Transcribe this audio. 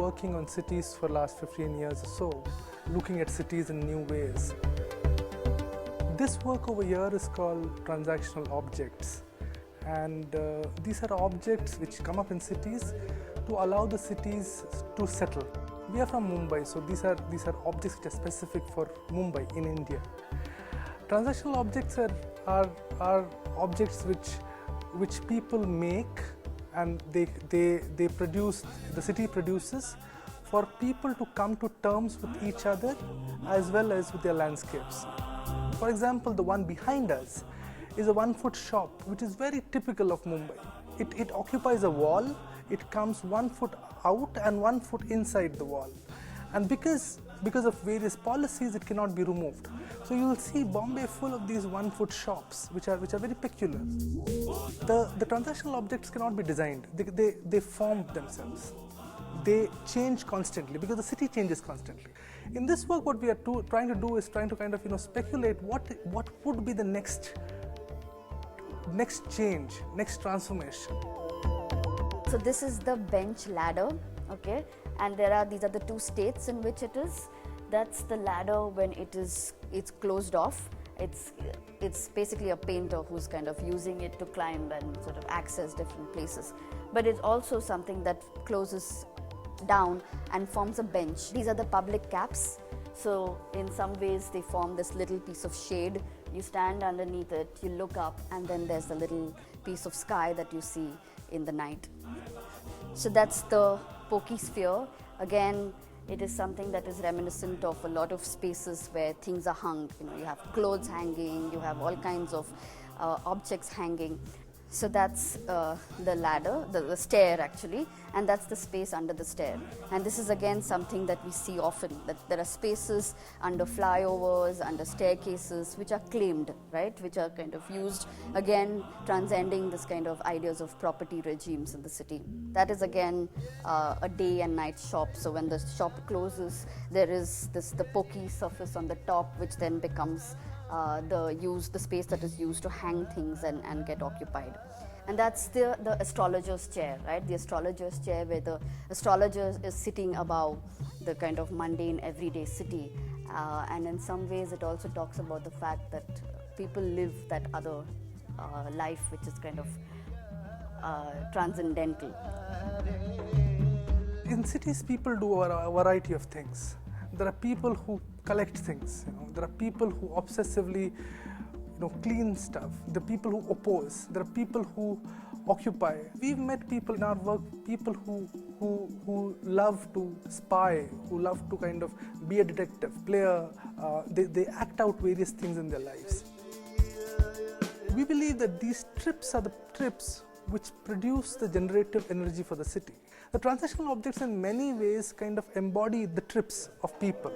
working on cities for the last 15 years or so, looking at cities in new ways. This work over here is called transactional objects, and these are objects which come up in cities to allow the cities to settle. We are from Mumbai, so these are objects which are specific for Mumbai in India. Transactional objects are objects which people make, and they produce, the city produces for people to come to terms with each other as well as with their landscapes. For example, the one behind us is a 1-foot shop which is very typical of Mumbai. It occupies a wall, it comes 1 foot out and 1 foot inside the wall. And because of various policies, it cannot be removed. So you will see Bombay full of these 1-foot shops which are very peculiar. The transactional objects cannot be designed, they form themselves. They change constantly because the city changes constantly. In this work, what we are trying to do is trying to kind of speculate what would be the next change, next transformation. So this is the bench ladder, okay, and these are the 2 states in which it is. That's the ladder when it's closed off. It's basically a painter who's kind of using it to climb and sort of access different places. But it's also something that closes down and forms a bench. These are the public caps. So in some ways they form this little piece of shade. You stand underneath it, you look up, and then there's the little piece of sky that you see in the night. So that's the pokey sphere. Again, it is something that is reminiscent of a lot of spaces where things are hung. You have clothes hanging, you have all kinds of objects hanging. So that's the ladder, the stair actually, and that's the space under the stair. And this is again something that we see often, that there are spaces under flyovers, under staircases, which are claimed, right, which are kind of used, again transcending this kind of ideas of property regimes in the city. That is again a day and night shop. So when the shop closes, there is the pokey surface on the top, which then becomes the space that is used to hang things and get occupied. And that's the astrologer's chair, right? The astrologer's chair, where the astrologer is sitting above the kind of mundane everyday city. And in some ways it also talks about the fact that people live that other life which is kind of transcendental. In cities, people do a variety of things. There are people who collect things, there are people who obsessively clean stuff, there are people who oppose, there are people who occupy. We've met people in our work, people who love to spy, who love to kind of be a detective, they act out various things in their lives. We believe that these trips are the trips which produce the generative energy for the city. The transactional objects in many ways kind of embody the trips of people.